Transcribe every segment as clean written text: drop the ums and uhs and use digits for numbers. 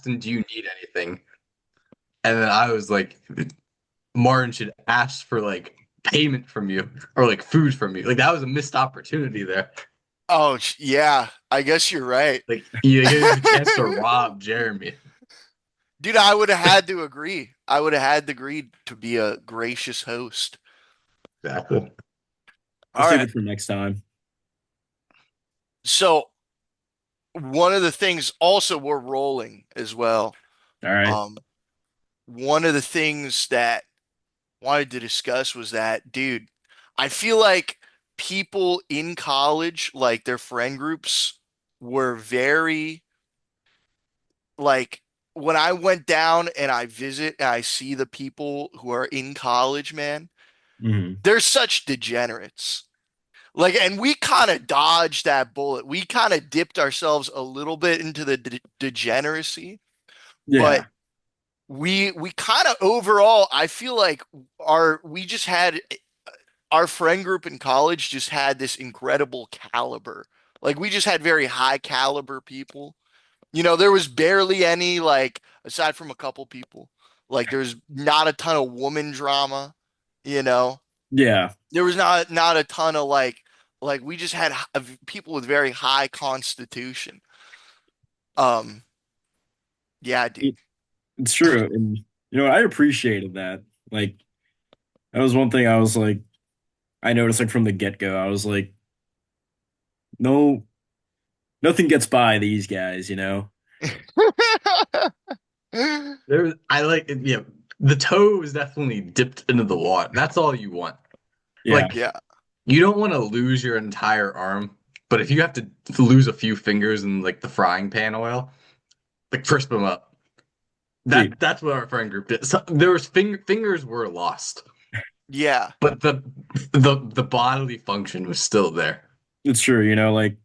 asked him, "Do you need anything?" And then I was like, "Martin should ask for like payment from you or like food from you." Like that was a missed opportunity there. Oh, yeah. I guess you're right. Like you gave him a chance to rob Jeremy. Dude, I would have had to agree. I would have had to agree to be a gracious host. Exactly. All I'll save right. it for next time. So one of the things also we're rolling as well. All right. Um, one of the things that I wanted to discuss was that, dude, I feel like people in college, like their friend groups, were very like when I went down and I visit and I see the people who are in college, man, Hmm. they're such degenerates. Like, and we kind of dodged that bullet. We kind of dipped ourselves a little bit into the degeneracy, but Yeah. we kind of overall, I feel like we just had our friend group in college just had this incredible caliber. Like we just had very high caliber people. You know, there was barely any like aside from a couple people. Like there's not a ton of woman drama, you know. Yeah. There was not a ton of like we just had people with very high constitution. Um yeah, dude. It- it's true. And I appreciated that. Like that was one thing I was like I noticed like from the get-go. I was like, no, nothing gets by these guys. There, I like, yeah. The toe is definitely dipped into the water. That's all you want. Yeah. Like, Yeah. you don't want to lose your entire arm, but if you have to lose a few fingers in like the frying pan oil, like crisp them up. Dude, That's what our friend group did. So, fingers were lost, Yeah. but the bodily function was still there. it's true. Like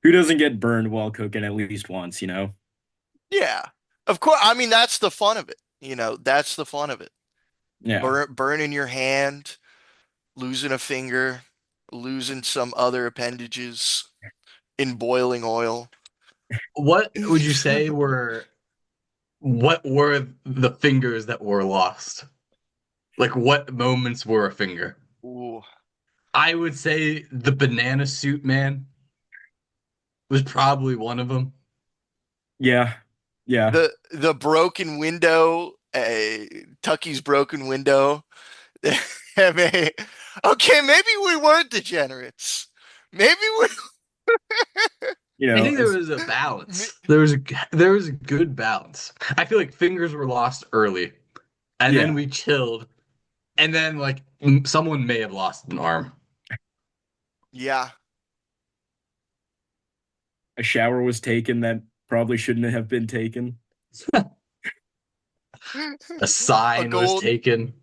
who doesn't get burned while cooking at least once? Yeah. Of course, I mean that's the fun of it. You know, that's the fun of it. Yeah. Burning your hand, losing a finger, losing some other appendages in boiling oil. What would you say were what were the fingers that were lost? Like what moments were a finger? Ooh. I would say the banana suit man was probably one of them. Yeah. Yeah. The broken window, Tucky's broken window. Okay, maybe we weren't degenerates. Maybe we. I think there It's was a balance. There was a good balance. I feel like fingers were lost early, and then yeah. we chilled, and then like someone may have lost an arm. Yeah. A shower was taken that probably shouldn't have been taken. A A sign was gold, taken.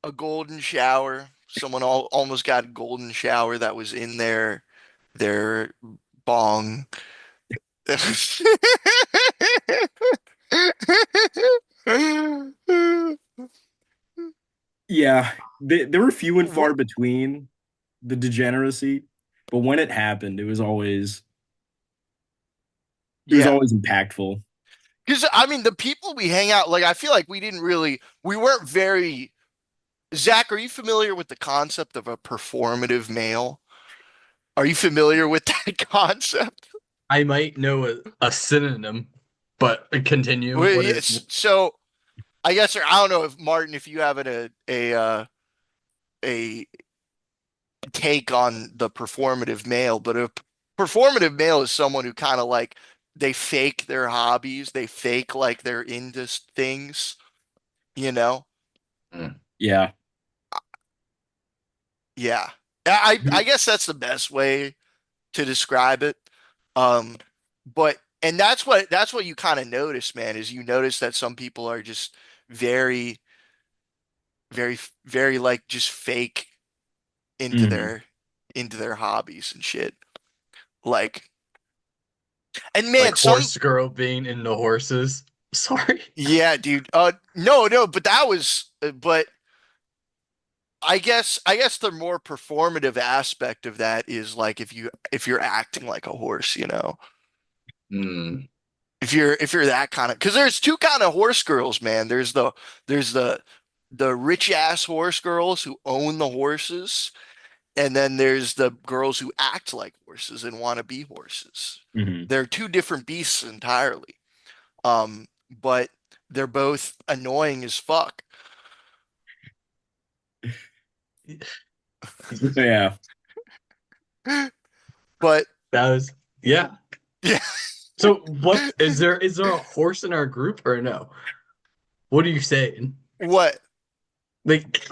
a golden shower. Someone almost got a golden shower that was in their bong. Yeah. There were few and far What? between the degeneracy, but when it happened, it was Yeah. always impactful. Because I mean, the people we hang out, like I feel like we weren't very. Zach, are you familiar with the concept of a performative male? Are you familiar with that concept? I might know a synonym, but continue. Well, What is? yes. So I guess, or I don't know if Martin, if you have a take on the performative male, but a performative male is someone who kind of like they fake their hobbies, they fake like they're into things, you know? Mm. Yeah. Yeah. I guess that's the best way to describe it. Um, but and that's what you kind of notice, man, is you notice that some people are just very, very, very like just fake into Mhm. their hobbies and shit. Like, and Like man, some horse girl being into horses. Sorry. yeah, dude. No, but that was, but I guess the more performative aspect of that is like if you're acting like a horse, you know. Hmm. If you're that kind of, because there's two kind of horse girls, man. There's the rich ass horse girls who own the horses, and then there's the girls who act like horses and want to be horses. Hmm. They're two different beasts entirely. But they're both annoying as fuck. Yeah. But That was yeah. yeah, So what is there a horse in our group or no? What are you saying? what? Like,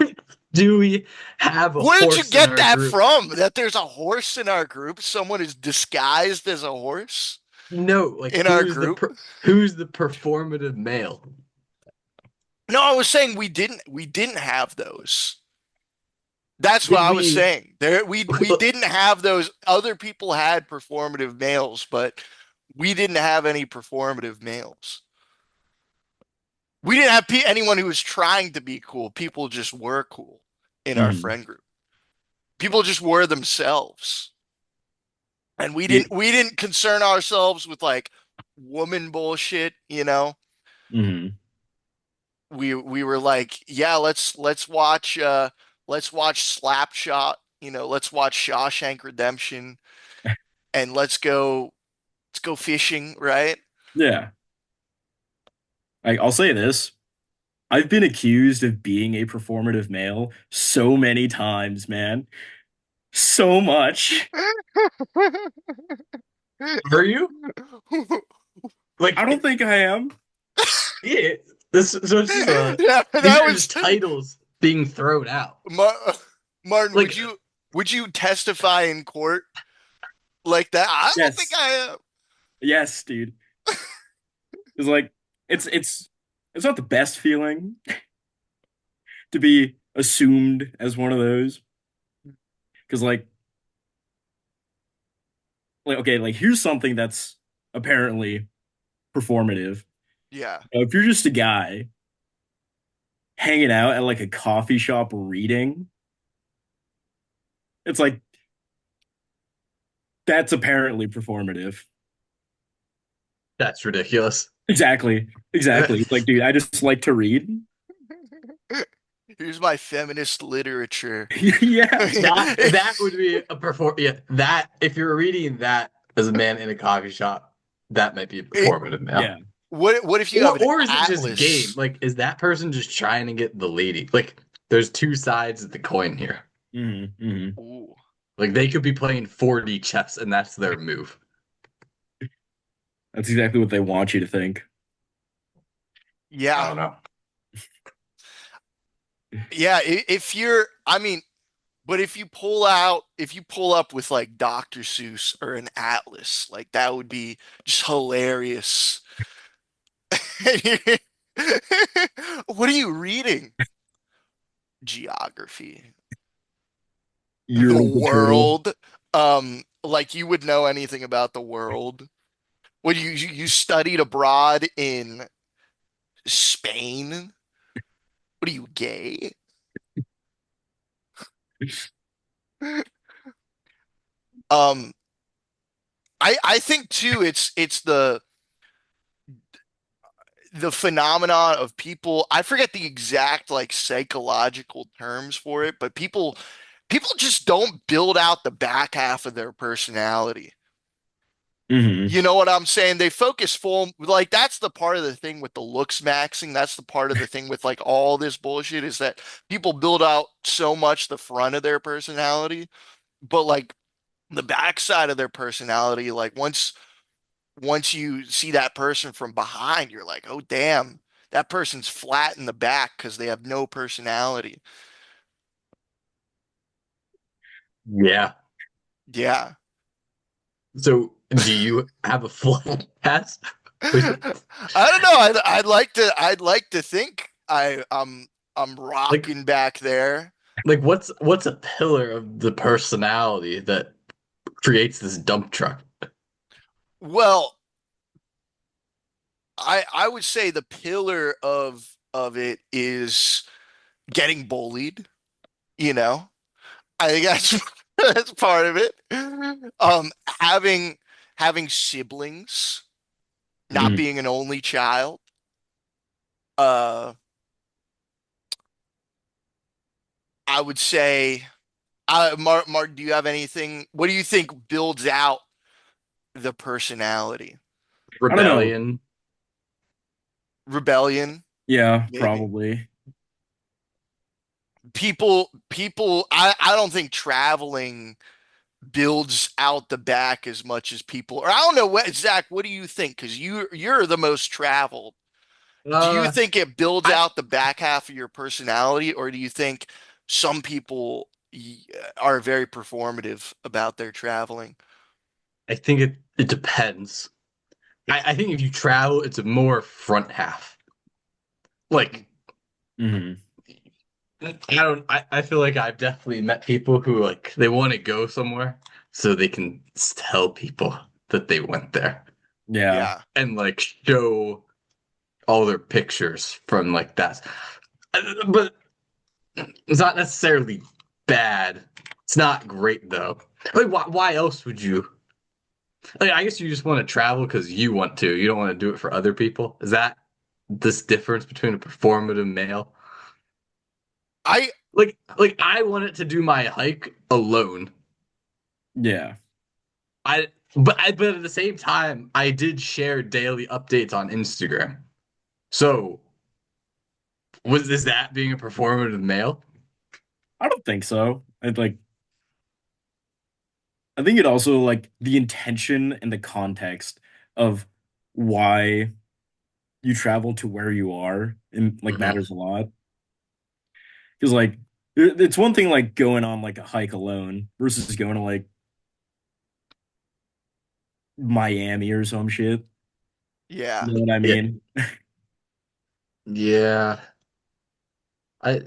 do we have a Where did you horse in get our that group? from? That there's a horse in our group? Someone is disguised as a horse No, like in our group? who's the performative male? No, I was saying we didn't have those. That's what Did I was we? saying. We didn't have those. Other people had performative males, but we didn't have any performative males. We didn't have anyone who was trying to be cool. People just were cool in our Hmm. friend group. People just were themselves. And we Yeah, didn't concern ourselves with like woman bullshit, you know. Hmm. We were like, yeah, let's watch Slapshot, let's watch Shawshank Redemption and let's go fishing, right? Yeah. I'll say this. I've been accused of being a performative male so many times, man. So much. are you? I don't Like, think I am. yeah. This so it's just Yeah, these that are was just titles being thrown out. Martin, would Like, you testify in court like that? I don't think Yes. I am. Yes, dude. It's like it's it's not the best feeling to be assumed as one of those. Because like okay, like here's something that's apparently performative. Yeah. If you're just a guy hanging out at like a coffee shop reading, it's like that's apparently performative. that's ridiculous. Exactly. Exactly. Like, dude, I just like to read. Here's my feminist literature. Yeah. That would be a perform. Yeah, that if you're reading that as a man in a coffee shop, that might be a It- performative male. Yeah. what if you have an Or is it just game? atlas? Like, is that person just trying to get the lady? Like, there's two sides of the coin here. Hmm. Hmm. Ooh. Like, they could be playing 4D chess, and that's their move. That's exactly what they want you to think. I Yeah. don't know. Yeah, if you're, I mean, but if you pull up with like Dr. Seuss or an atlas, like that would be just hilarious. What are you reading? Geography. The Year of the turtle. world. Like you would know anything about the world. What you studied abroad in Spain? What are you, gay? Um, I think too it's the phenomenon of people, I forget the exact like psychological terms for it, but people just don't build out the back half of their personality. Hmm. You know what I'm saying? They focus full, like that's the part of the thing with the looks maxing. That's the part of the thing with like all this bullshit is that people build out so much the front of their personality, but like the backside of their personality, like once you see that person from behind, you're like, oh damn, that person's flat in the back because they have no personality. Yeah. Yeah. So, do you have a flat pass? I don't know. I'd like to think I'm Like, rocking back there. like what's a pillar of the personality that creates this dump truck? Well, I would say the pillar of it is getting bullied, you know. I think that's that's part of it. Having siblings, not being an only child. Uh, I would say, Mark, do you have anything? What do you think builds out the personality? I don't know. Rebellion. Rebellion, Yeah, maybe. probably. People. I don't think traveling builds out the back as much as people. Or I don't know what Zach. What do you think? Because you're the most traveled. Do you Uh, think it builds I out the back half of your personality, or do you think some people are very performative about their traveling? I think it depends. I think if you travel, it's a more front half. Like Hmm. I feel like I've definitely met people who like they want to go somewhere so they can tell people that they went there Yeah. Yeah. and like show all their pictures from like that. But it's not necessarily bad. It's not great though. Like why else would you? Like I guess you just want to travel because you want to. You don't want to do it for other people. Is that this difference between a performative male? I Like I wanted to do my hike alone. Yeah. But at the same time, I did share daily updates on Instagram. So was is that being a performative male? I don't think so. I think it also like the intention and the context of why you travel to where you are and like Hmm. matters a lot. Because like it's one thing like going on like a hike alone versus going to like Miami or some shit. yeah. You know what I Yeah, mean? yeah. I,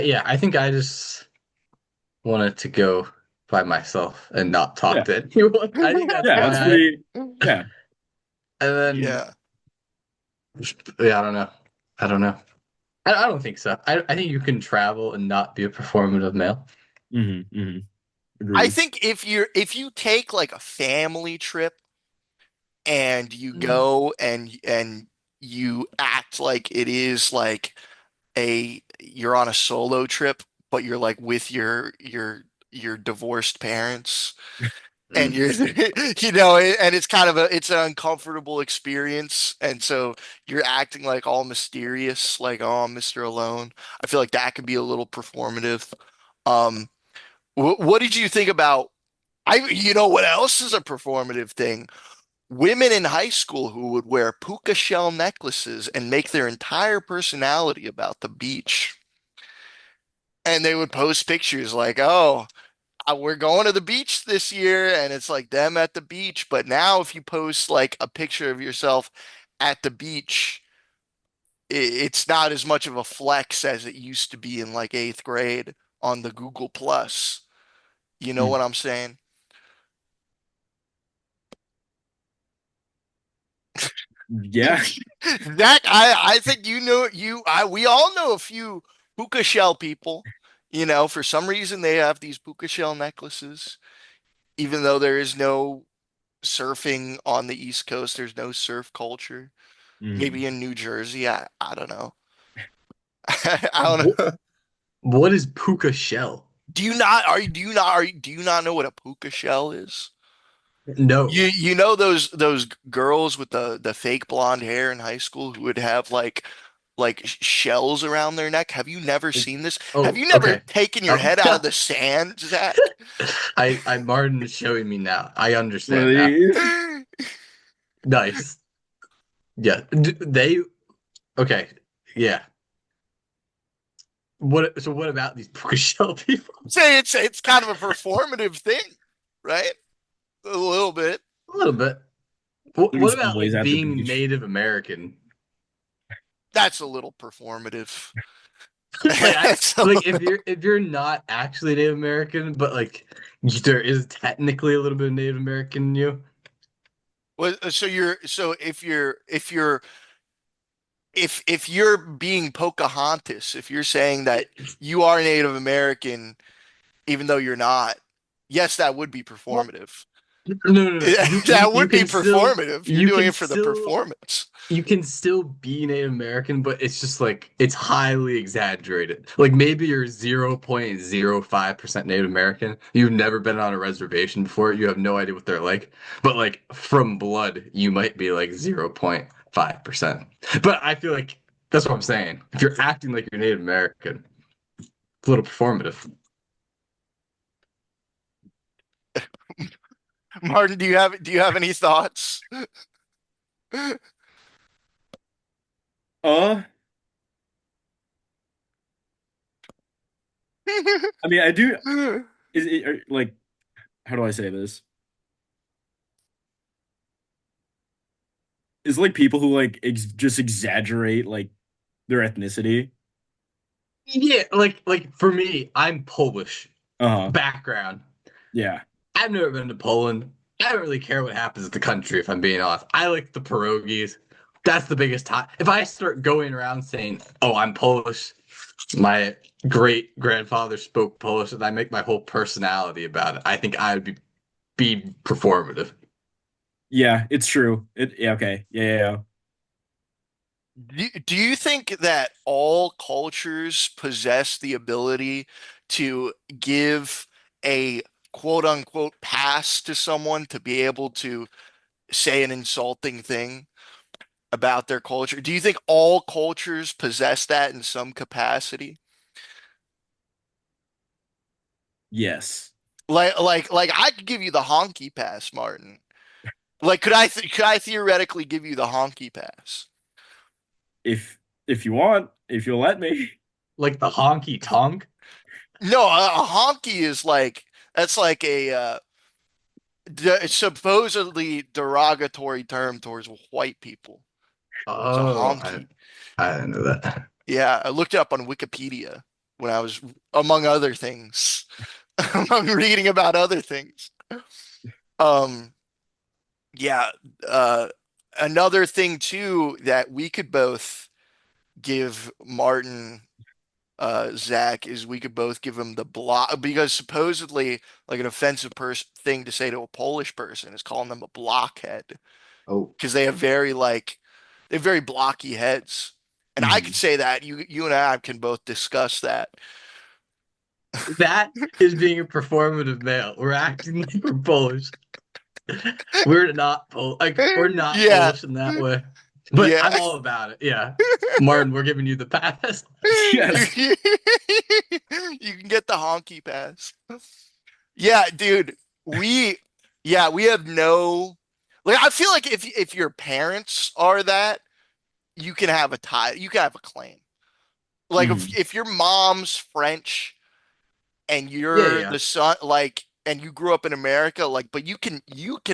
yeah. I think I just wanted to go by myself and not talk Yeah. to anyone. I think that's Yeah, that's why. pretty yeah. And then Yeah. yeah, I don't know. I don't know. I don't think so. I think you can travel and not be a performative male. Hmm. I Agreed. think if you take like a family trip and you Mm. go and you act like it is like a you're on a solo trip, but you're like with your divorced parents and Mm. you're and it's kind of it's an uncomfortable experience, and so you're acting like all mysterious, like, oh, I'm Mr. Alone. I feel like that could be a little performative. Um, what did you think about you know what else is a performative thing? Women in high school who would wear puka shell necklaces and make their entire personality about the beach. And they would post pictures like, oh, we're going to the beach this year. And it's like them at the beach. But now, if you post like a picture of yourself at the beach, it's not as much of a flex as it used to be in like eighth grade on the Google Plus. You know Mm. what I'm saying? Yeah. Zach, I think you know we all know a few puka shell people. You know, for some reason they have these puka shell necklaces, even though there is no surfing on the East Coast, there's no surf culture. Mhm. Maybe in New Jersey, I don't know. I don't What, know. what is puka shell? Do you not know what a puka shell is? No. You know those girls with the fake blonde hair in high school who would have like shells around their neck. Have you never seen this? Have Oh, you never okay. taken your Oh, head out of the sand, Zach? Martin is showing me now. I One of understand now. these. Nice. Yeah. They okay. Yeah. What about these puka shell people? Say it's kind of a performative thing, right? A little bit. A little bit. What There's about always like at the being beach. Native American? That's a little performative. Like I That's a like little- if you're not actually Native American, but like there is technically a little bit of Native American in you. Well, so if you're being Pocahontas, if you're saying that you are Native American even though you're not, yes, that would be Well, performative. No. That You would be can still performative. You're you doing can it for the still performance. you can still be Native American, but it's just like it's highly exaggerated. Like maybe you're 0.05% Native American. You've never been on a reservation before. You have no idea what they're like. But like from blood, you might be like 0.5%. But I feel like that's what I'm saying. If you're acting like you're Native American, it's a little performative. Martin, do you have any thoughts? Uh, I mean, I do. Is it like how do I say this? Is like people who like just exaggerate like their ethnicity. Yeah, like for me, I'm Polish Uh-huh. background. Yeah. I've never been to Poland. I don't really care what happens to the country, if I'm being honest. I like the pierogies. That's the biggest time. If I start going around saying, "Oh, I'm Polish," my great grandfather spoke Polish, and I make my whole personality about it, I think I would be performative. Yeah, it's true. Yeah, okay. Yeah. Do you think that all cultures possess the ability to give a quote unquote pass to someone to be able to say an insulting thing about their culture? Do you think all cultures possess that in some capacity? Yes. Like I could give you the honky pass, Martin. Like could I theoretically give you the honky pass? If you want, if you'll let me. Like the honky tonk. No, a honky is like that's like a supposedly derogatory term towards white people. It's a Oh, honky. I didn't know that. Yeah, I looked it up on Wikipedia when I was, among other things, among reading about other things. Um, yeah, uh, another thing too that we could both give Martin, Zach, is we could both give him the block because supposedly, like an offensive thing to say to a Polish person is calling them a blockhead Oh, because they have very blocky heads. And I could Mhm. say that you and I can both discuss that. that is being a performative male. We're acting like we're Polish. We're not like we're not Yeah. Polish in that way. But Yeah. I'm all about it. Yeah. Martin, we're giving you the pass. You, Yes. you can get the honky pass. Yeah, dude. We we have no like I feel like if your parents are that, you can have a tie, you can have a claim. Like Mhm. if your mom's French and Yeah, you're yeah. the son like and you grew up in America, like but you can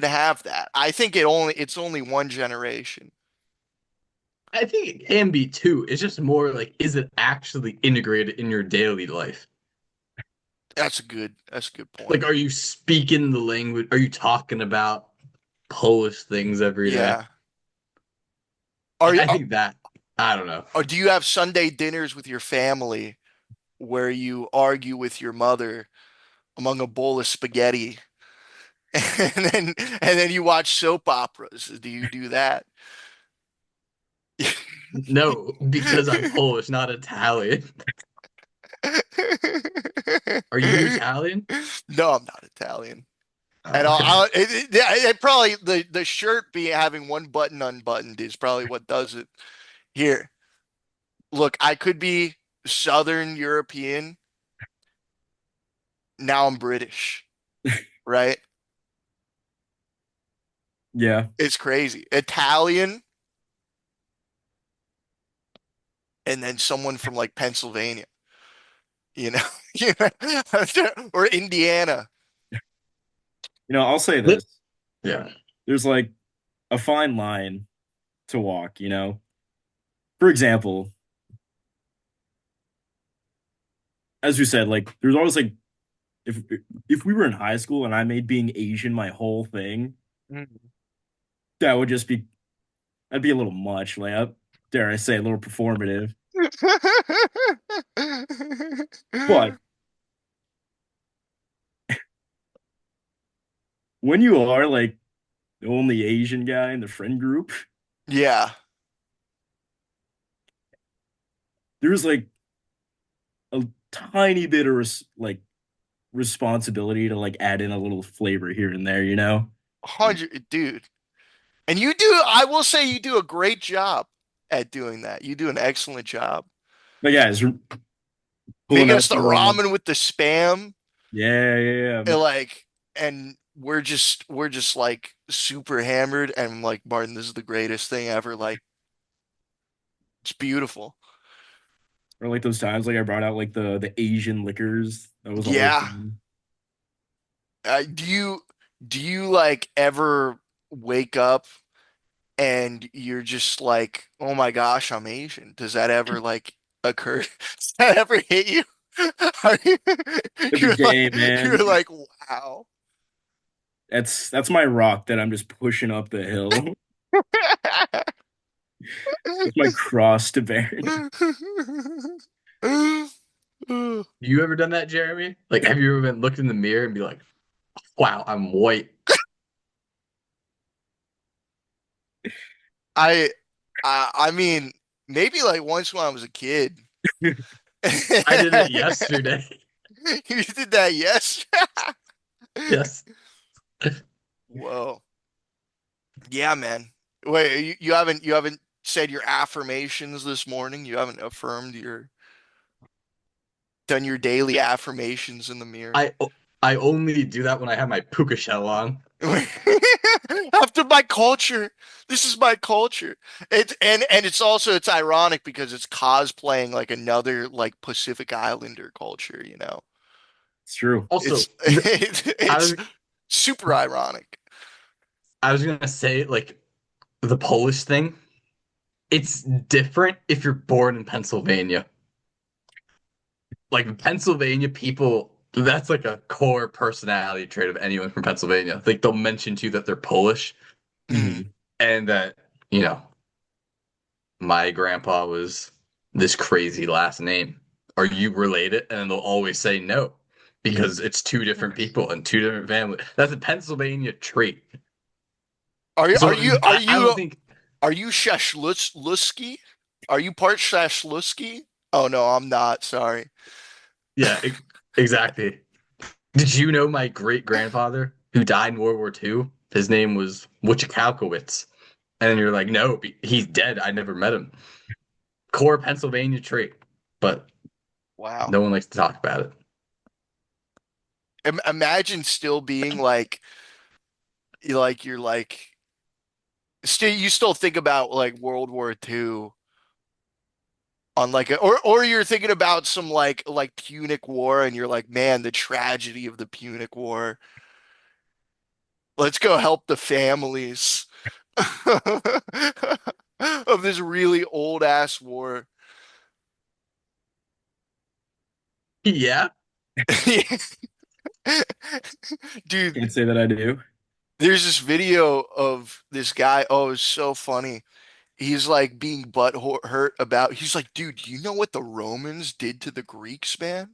have that. I think it's only one generation. I think it can be too. It's just more like, is it actually integrated in your daily life? That's a good Like, point. are you speaking the language? Are you talking about Polish things every day? Yeah. Are you I think that, I don't know. or do you have Sunday dinners with your family where you argue with your mother among a bowl of spaghetti and then you watch soap operas? Do you do that? No, because I'm Polish, not Italian. Are you Italian? No, I'm not Italian. And Oh, okay. yeah, it probably the shirt being having one button unbuttoned is probably what does it. Here, look, I could be Southern European. Now I'm British, right? Yeah. It's crazy. Italian, and then someone from like Pennsylvania, you know, or Indiana. I'll say Li- this. Yeah. There's like a fine line to walk. For example, as you said, like there's always like if if we were in high school and I made being Asian my whole thing, that would just be that'd be a little much. Like, dare I say, a little performative. But when you are like the only Asian guy in the friend group, Yeah. there's like a tiny bit of like responsibility to like add in a little flavor here and there, you know? 100, dude. And you do, I will say you do a great job at doing that. You do an excellent job. But guys, pulling Making us up the the ramen with the spam yeah, yeah, yeah. and like and we're just like super hammered and like Martin, this is the greatest thing ever. Like it's beautiful. Or like those times like I brought out like the Asian liquors. That was always Yeah. fun. Do you like ever wake up and you're just like, oh my gosh, I'm Asian? Does that ever like occur? Does that ever hit you? Are you Every you're like day, you're man. like, wow. That's my rock that I'm just pushing up the hill. It's my cross to bear. You ever done that, Jeremy? Like, have you ever been looked in the mirror and be like, "Wow, I'm white." I I mean, maybe like once when I was a kid. I did it yesterday. You did that, yes? Yes. Whoa. Yeah, man. Wait, you haven't said your affirmations this morning? You haven't affirmed your done your daily affirmations in the mirror? I I only do that when I have my puka shell on. After my culture. This is my culture. And it's also it's ironic because it's cosplaying like another like Pacific Islander culture, you know. It's true. Also, It's it's I super ironic. I was gonna say like the Polish thing. It's different if you're born in Pennsylvania. Like Pennsylvania people, that's like a core personality trait of anyone from Pennsylvania. Like they'll mention to you that they're Polish Mhm. Mhm. and that, my grandpa was this crazy last name. Are you related? And then they'll always say no because it's two different people and two different families. That's a Pennsylvania trait. Are you are So you are I don't you think, are you Shashluski? Are you part Shashluski? Oh no, I'm not. Sorry. yeah, exactly. Did you know my great grandfather who died in World War II? His name was Wojciechowicz. And then you're like, no, he's dead. I never met him. Core Pennsylvania trait, but Wow. no one likes to talk about it. Imagine still being you're like still you still think about like World War II on like a or you're thinking about some like Punic War and you're like, man, the tragedy of the Punic War. Let's go help the families of this really old ass war. Yeah. Dude, Can't say that I do. there's this video of this guy. Oh, it's so funny. He's like being hurt about. He's like, dude, do you know what the Romans did to the Greeks, man?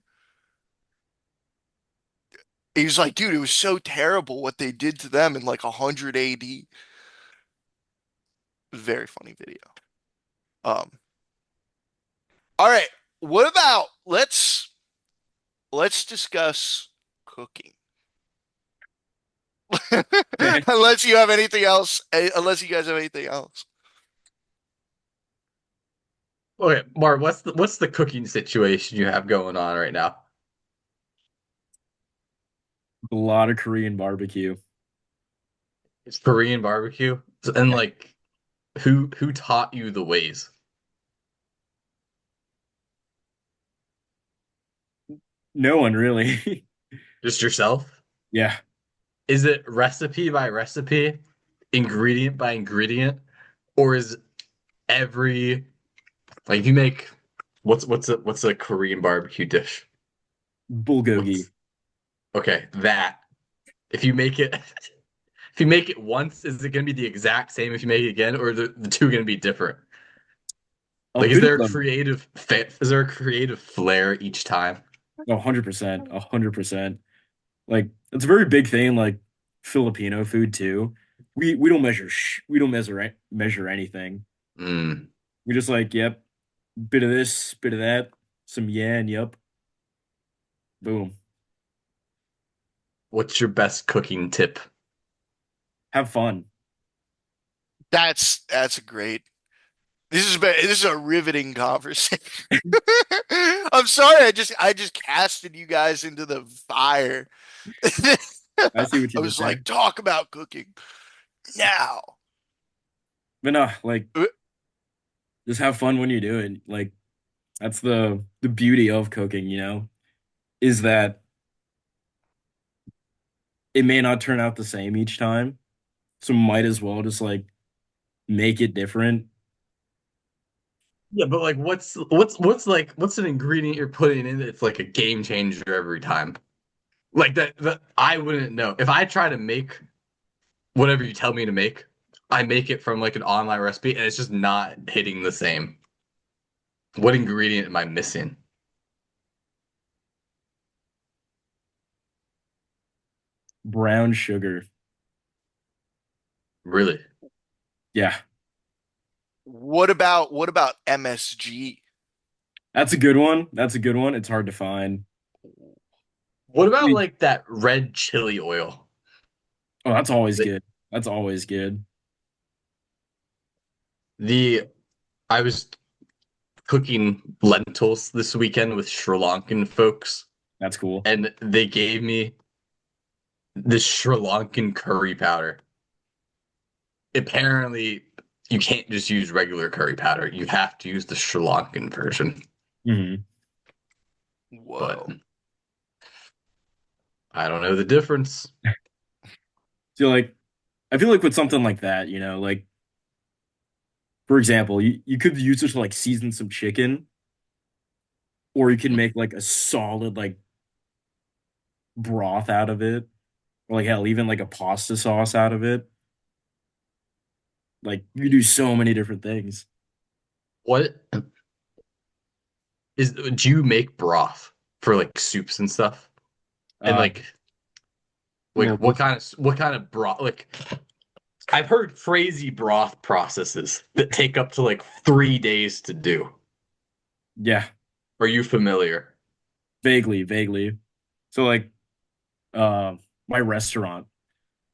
He's like, dude, it was so terrible what they did to them in like 100 AD. Very funny video. Um, all right. What about let's discuss cooking. Okay. Unless you have anything else, unless you guys have anything else. Okay, Mark, what's the cooking situation you have going on right now? A lot of Korean barbecue. It's Korean barbecue. And like who taught you the ways? No one really. Just yourself? Yeah. Is it recipe by recipe, ingredient by ingredient, or is every like you make what's a Korean barbecue dish? Bulgogi. What's okay, that. If you make it if you make it once, is it gonna be the exact same if you make it again, or are the two gonna be different? A Like, is bit there of a them. creative is there a creative flair each time? 100%. 100%. Like it's a very big thing. Like Filipino food too. We don't measure anything. Mm. We just like, yep, bit of this, bit of that, some yan, yep, boom. What's your best cooking tip? Have fun. That's a great. This is a riveting conversation. I'm sorry, I just casted you guys into the fire. I see what I you did was like, there. talk about cooking now. But no, like Uh, just have fun when you do it. Like that's the beauty of cooking, is that it may not turn out the same each time. So might as well just like make it different. Yeah, but like what's an ingredient you're putting in that's like a game changer every time? Like that I wouldn't know. If I try to make whatever you tell me to make, I make it from like an online recipe and it's just not hitting the same. What ingredient am I missing? Brown sugar. Really? Yeah, what about MSG? that's a good one. That's a good one. It's hard to find. What I about mean, like that red chili oil? oh, that's always The, good. That's always good. the I was cooking lentils this weekend with Sri Lankan folks, That's cool. and they gave me this Sri Lankan curry powder. Apparently, you can't just use regular curry powder. You have to use the Sri Lankan version. Hmm. But Whoa. I don't know the difference. So like, I feel like with something like that, like for example, you could use it to like season some chicken, or you can make like a solid like broth out of it, or like hell, even like a pasta sauce out of it. Like you do so many different things. What do you make broth for like soups and stuff? And Uh, like well, what kind of broth like I've heard crazy broth processes that take up to like 3 days to do. yeah, Are you familiar? vaguely, vaguely. So like, uh, my restaurant,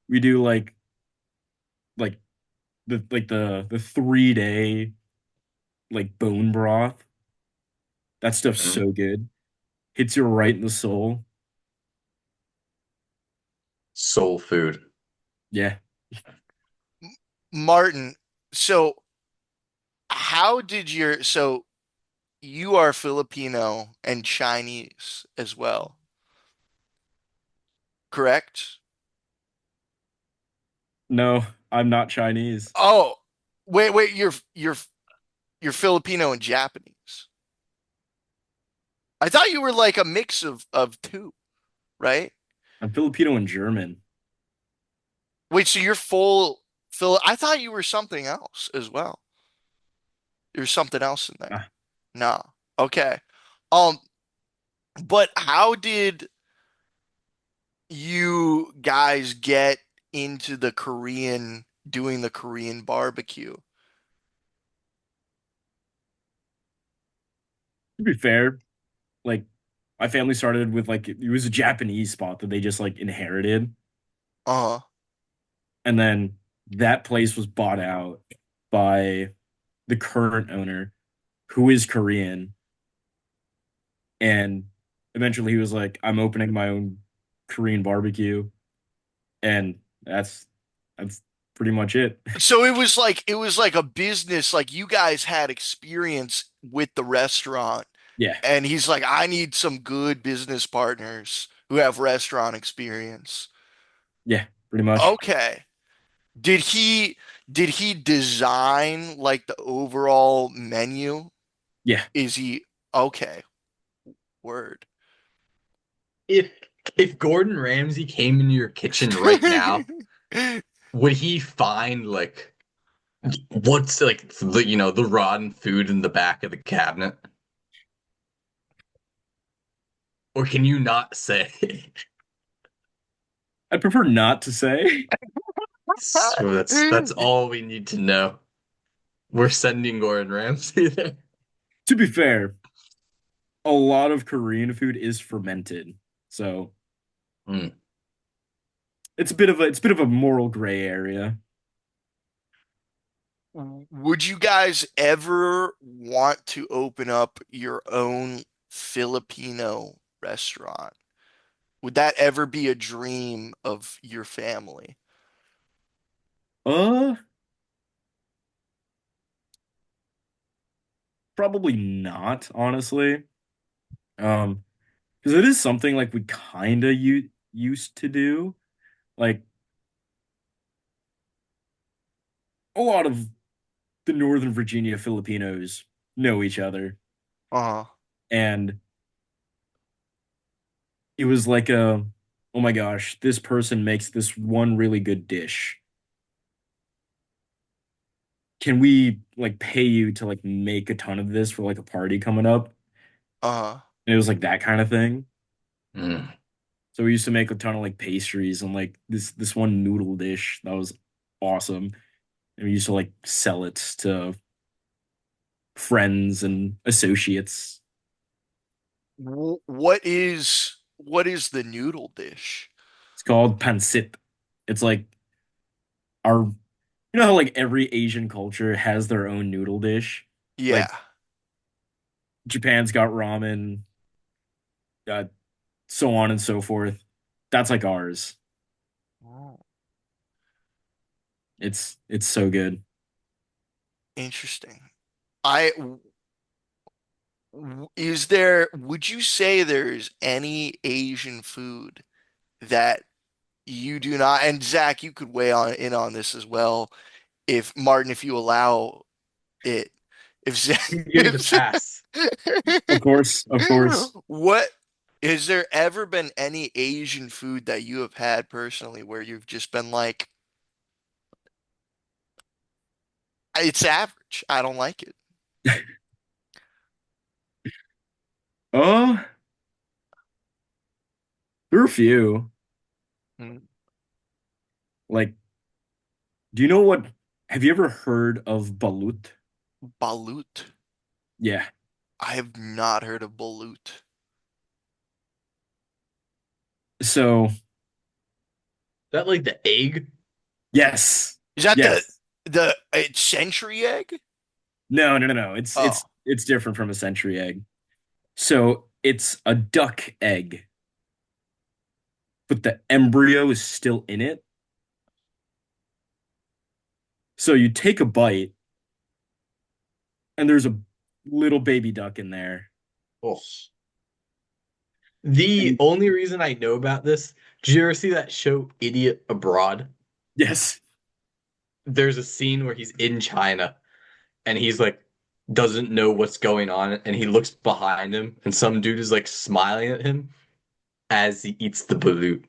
we do like the 3 day like bone broth. That stuff's Mhm. so good. Hits you right in the soul. Soul food. Yeah. Martin, so so you are Filipino and Chinese as well, correct? No, I'm not Chinese. Oh, wait, you're Filipino and Japanese. I thought you were like a mix of two, right? I'm Filipino and German. Wait, so you're full Phil I thought you were something else as well. There's something else in there. Ah, No. Okay. Um, but how did you guys get into doing the Korean barbecue? to be fair, like my family started with like it was a Japanese spot that they just like inherited, Uh-huh. and then that place was bought out by the current owner, who is Korean, and eventually he was like, "I'm opening my own Korean barbecue," and that's pretty much it. So it was like a business, like you guys had experience with the restaurant, Yeah, and he's like, I need some good business partners who have restaurant experience. yeah, pretty much. Okay. Did he did he design like the overall menu? Yeah, Is he okay? Word. If if Gordon Ramsay came into your kitchen right now, would he find like what's like the rotten food in the back of the cabinet? Or can you not say? I'd prefer not to say. So that's all we need to know. We're sending Gordon Ramsay there. To be fair, a lot of Korean food is fermented, so Hmm. it's a bit of a moral gray area. Would you guys ever want to open up your own Filipino restaurant? Would that ever be a dream of your family? Uh, Probably not, honestly. Um, because it is something like we kind of used to do. Like a lot of the Northern Virginia Filipinos know each other, Uh-huh. and it was like oh my gosh, this person makes this one really good dish. Can we like pay you to like make a ton of this for like a party coming up? Uh-huh. And it was like that kind of thing. Hmm. So we used to make a ton of like pastries and like this one noodle dish that was awesome. And we used to like sell it to friends and associates. What is the noodle dish? It's called pancit. It's like our, you know how like every Asian culture has their own noodle dish? Yeah. Like Japan's got ramen, uh, so on and so forth. That's like ours. Oh, It's so good. interesting. I is there, would you say there's any Asian food that you do not, and Zach, you could weigh on in on this as well, if Martin, if you allow it, if Zach, Give me the pass. Of course, of course. what has there ever been any Asian food that you have had personally where you've just been like, it's average, I don't like it. Oh, there are a few. Mm. Like, do you know what? Have you ever heard of balut? Balut. Yeah. I have not heard of balut. So, That like the egg? yes. Is that the Yes. the century egg? No, no, no, no. Oh, It's different from a century egg. So, it's a duck egg, but the embryo is still in it. So, you take a bite and there's a little baby duck in there. Oh. The And only reason I know about this, did you ever see that show Idiot Abroad? yes. There's a scene where he's in China and he's like doesn't know what's going on and he looks behind him and some dude is like smiling at him as he eats the balut.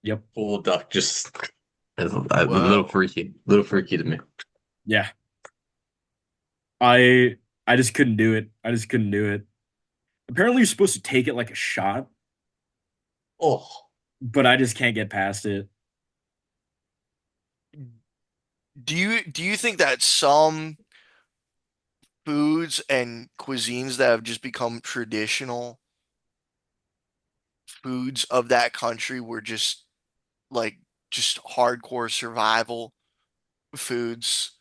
Yep. Full duck just a whoa. little freaky to me. Yeah. I I just couldn't do it. I just couldn't do it. Apparently, you're supposed to take it like a shot, Oh, but I just can't get past it. Do you think that some foods and cuisines that have just become traditional foods of that country were just like just hardcore survival foods?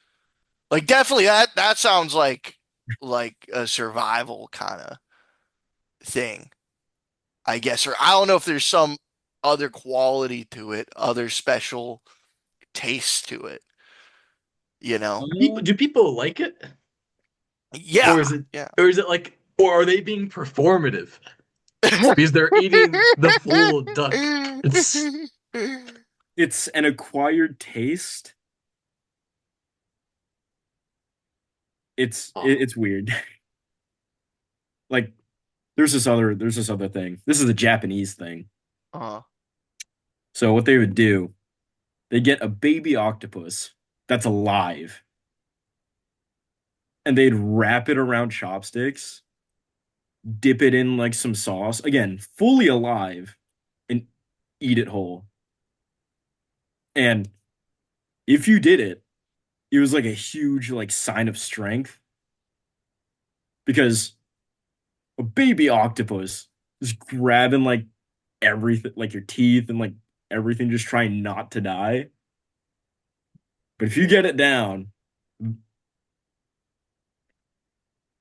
Like definitely that sounds like a survival kind of thing, I guess. Or I don't know if there's some other quality to it, other special taste to it, you know? Um, do people like it? Yeah. Or is it Yeah. or is it like or are they being performative? Because they're eating the full duck. It's it's an acquired taste. oh, It's weird. Like there's this other thing. This is a Japanese thing. uh, So what they would do, they get a baby octopus that's alive, and they'd wrap it around chopsticks, dip it in like some sauce, again, fully alive, and eat it whole. And if you did it, it was like a huge like sign of strength because a baby octopus is grabbing like everything, like your teeth and like everything, just trying not to die. But if you get it down,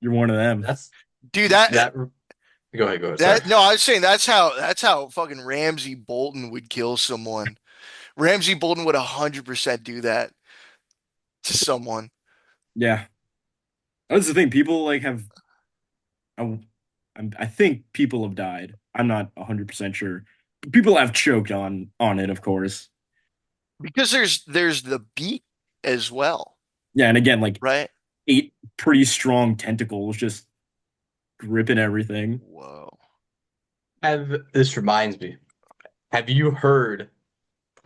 you're one of them. That's Dude, that that. Go ahead, go ahead. Sorry. that no, I was saying that's how fucking Ramsey Bolton would kill someone. Ramsey Bolton would 100% do that to someone. Yeah, that's the thing. People like have. I, I think people have died. I'm not 100% sure. People have choked on it, of course. Because there's the beak as well, Yeah, and again, like right? eight pretty strong tentacles just gripping everything. Whoa. This reminds me. Have you heard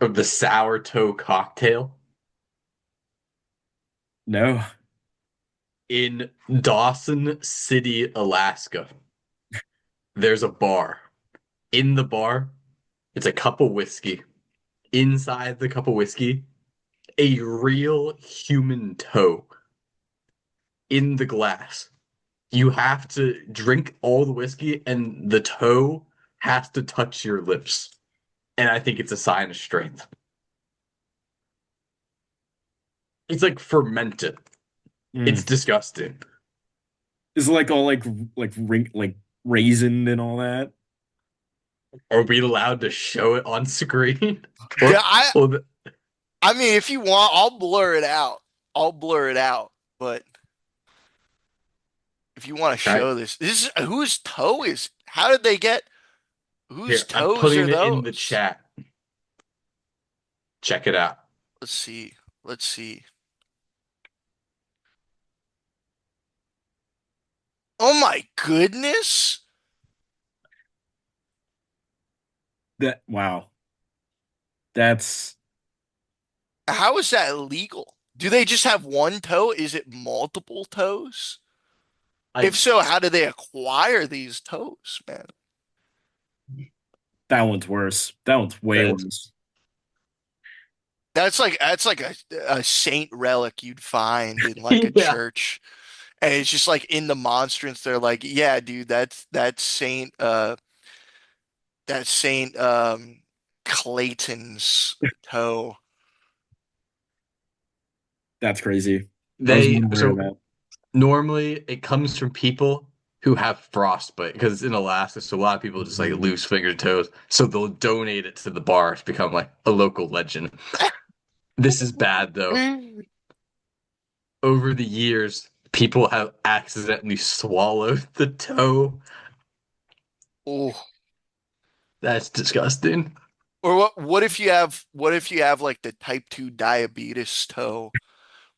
of the sour toe cocktail No, in Dawson City, Alaska? There's a bar. In the bar, it's a cup of whiskey. Inside the cup of whiskey, a real human toe in the glass. You have to drink all the whiskey, and the toe has to touch your lips. And I think it's a sign of strength. It's like fermented. It's mm. disgusting. Is it like all like ring like raisined and all that? Are we allowed to show it on screen? Yeah, Or, well, I mean, if you want, I'll blur it out. I'll blur it out. But if you want to all right, show this is whose toe is? How did they get? Whose here, I'm toes are putting it in the those? chat. Check it out. Let's see. Let's see. Oh my goodness. That wow. That's How is that illegal? Do they just have one toe? Is it multiple toes? If I so, how do they acquire these toes, man? that one's worse. That one's way that's worse. That's like a saint relic you'd find in like a yeah. church. And it's just like in the monstrance, they're like, yeah, dude, that's Saint Clayton's toe. That's crazy. I was They unaware of so that. normally it comes from people who have frostbite because it's in Alaska, so a lot of people just like lose finger toes. So they'll donate it to the bar to become like a local legend. This is bad though. Over the years, people have accidentally swallowed the toe. Oh. That's disgusting. Or what if you have like the type 2 diabetes toe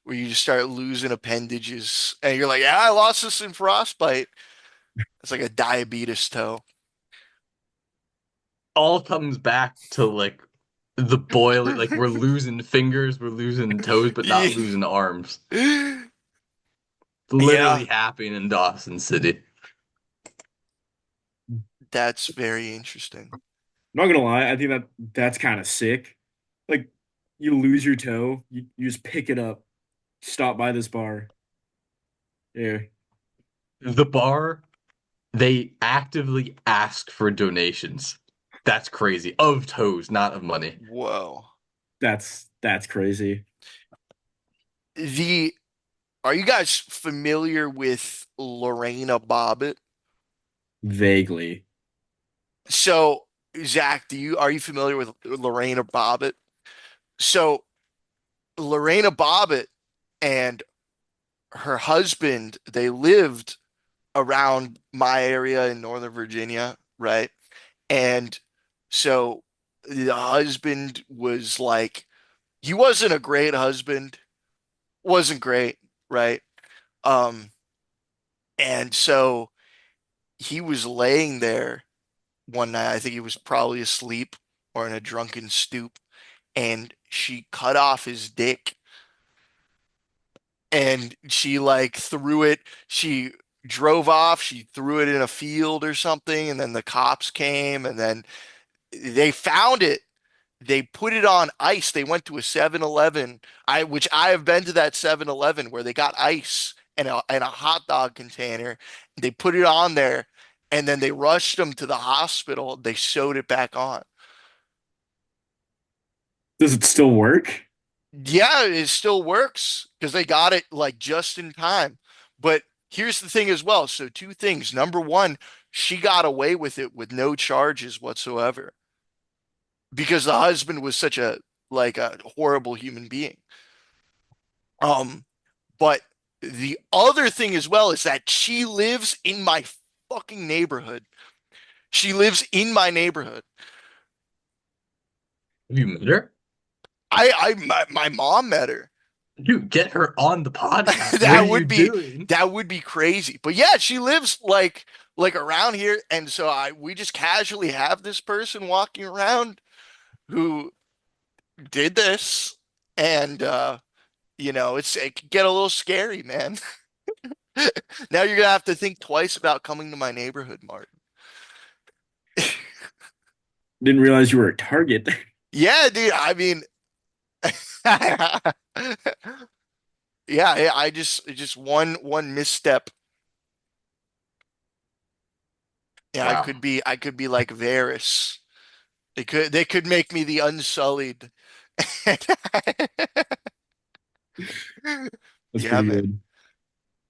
where you just start losing appendages and you're like, yeah, I lost this in frostbite. It's like a diabetes toe. All comes back to like the boiling, like we're losing fingers, we're losing toes, but not losing arms. It's Yeah, literally happening in Dawson City. that's very interesting. I'm not gonna lie, I think that's kind of sick. Like you lose your toe, you just pick it up, stop by this bar. Yeah, The bar, they actively ask for donations. That's crazy. Of toes, not of money. Whoa. that's crazy. The Are you guys familiar with Lorena Bobbitt? Vaguely. So, Zach, do you are you familiar with Lorena Bobbitt? So, Lorena Bobbitt and her husband, they lived around my area in Northern Virginia, right? And so the husband was like, he wasn't a great husband, wasn't great, right? Um, and so he was laying there one night. I think he was probably asleep or in a drunken stoop, and she cut off his dick and she like threw it. She drove off, she threw it in a field or something, and then the cops came, and then they found it. They put it on ice. They went to a 7-Eleven, which I have been to that 7-Eleven where they got ice and a hot dog container. They put it on there and then they rushed them to the hospital. They sewed it back on. Does it still work? Yeah, it still works because they got it like just in time. But here's the thing as well. So two things. Number one, she got away with it with no charges whatsoever because the husband was such a horrible human being. Um, but the other thing as well is that she lives in my fucking neighborhood. She lives in my neighborhood. Have you met her? My mom met her. Dude, get her on the podcast. What are That you would be doing? that would be crazy. But yeah, she lives like around here, and so we just casually have this person walking around who did this, and it could get a little scary, man. Now you're gonna have to think twice about coming to my neighborhood, Martin. Didn't realize you were a target. Yeah, dude. I mean, yeah, I just one misstep. Yeah, Wow. I could be like Varys. They could make me the Unsullied. That's Yeah, pretty man.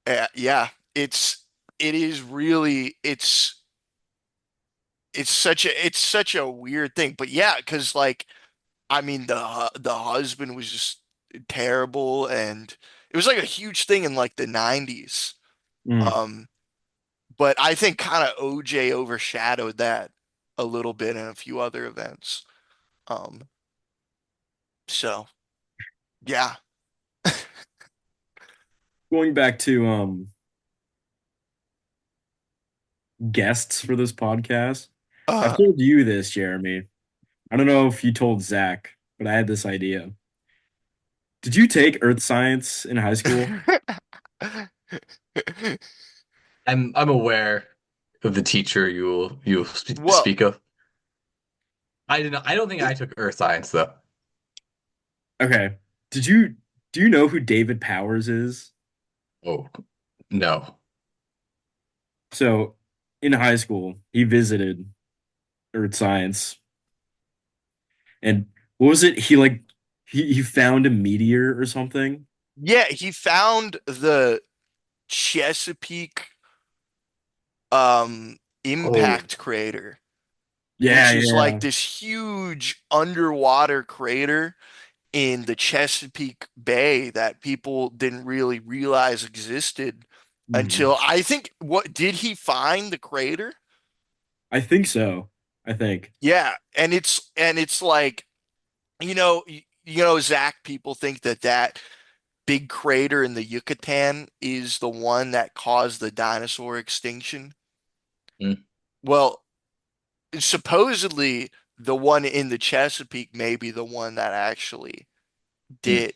good. Yeah, it is really it's such a weird thing. But yeah, because like I mean the husband was just terrible, and it was like a huge thing in like the 90s. Mm. Um, but I think kind of OJ overshadowed that a little bit in a few other events. Um, so yeah. Going back to guests for this podcast. I've Uh, told you this, Jeremy. I don't know if you told Zach, but I had this idea. Did you take earth science in high school? I'm aware of the teacher you will well, speak of. I don't think I took earth science though. Okay. Did you do you know who David Powers is? Oh, no. So in high school, he visited earth science. And what was it? He found a meteor or something. yeah, he found the Chesapeake Oh, impact crater, Yeah, which is like yeah. this huge underwater crater in the Chesapeake Bay that people didn't really realize existed Mhm. until I think what did he find the crater? I think so. I think. Yeah, and it's like Zach, people think that big crater in the Yucatan is the one that caused the dinosaur extinction. mm, Well, supposedly the one in the Chesapeake may be the one that actually mm, did.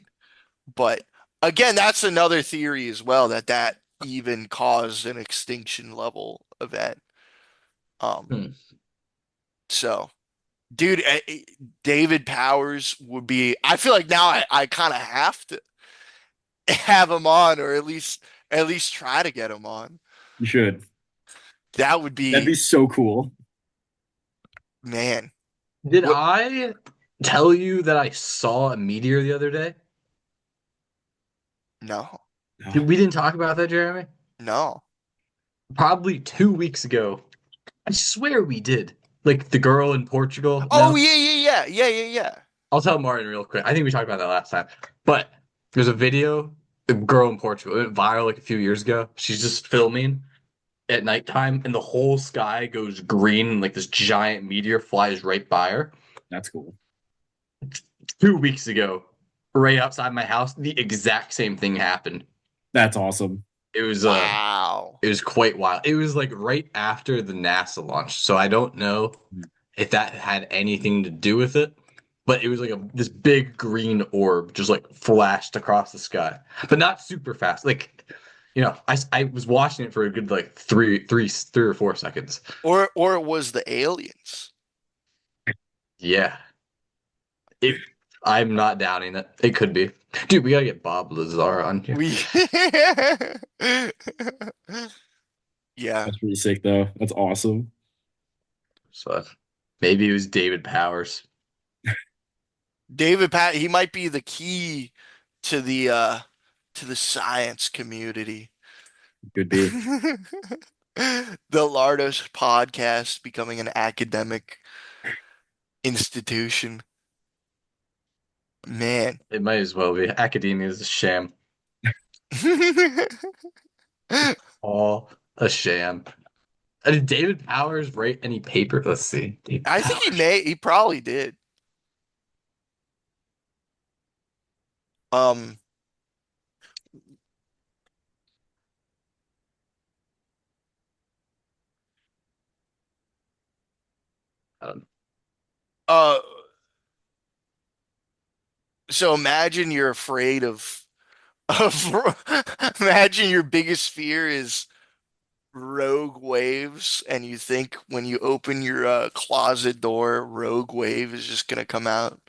But again, that's another theory as well that even caused an extinction level event. Um, mm. so dude, David Powers would be, I feel like now I kind of have to have him on, or at least try to get him on. You should. That would That'd be, be so cool. man. Did What? I tell you that I saw a meteor the other day? No, No. We didn't talk about that, Jeremy? no. Probably 2 weeks ago. I swear we did. Like the girl in Portugal. Oh No, yeah, yeah, yeah, yeah, yeah, yeah. I'll tell Martin real quick. I think we talked about that last time. But there's a video, the girl in Portugal. It went viral like a few years ago. She's just filming at nighttime, and the whole sky goes green, and like this giant meteor flies right by her. That's cool. 2 weeks ago, right outside my house, the exact same thing happened. That's awesome. It was Wow. it was quite wild. It was like right after the NASA launch, so I don't know if that had anything to do with it. But it was like this big green orb just like flashed across the sky, but not super fast. Like, I was watching it for a good like three or 4 seconds. Or it was the aliens. Yeah. It I'm not doubting it. It could be. Dude, we gotta get Bob Lazar on here. We Yeah. That's pretty sick though. That's awesome. So maybe it was David Powers. David Pat, he might be the key to the science community. Could be. The Lardos podcast becoming an academic institution. Man. It might as well be. Academia is a sham. All a sham. Did David Powers write any paper? Let's see. David I think Powers. he probably did. Um, I don't know. uh, so imagine you're afraid of imagine your biggest fear is rogue waves, and you think when you open your closet door, rogue wave is just gonna come out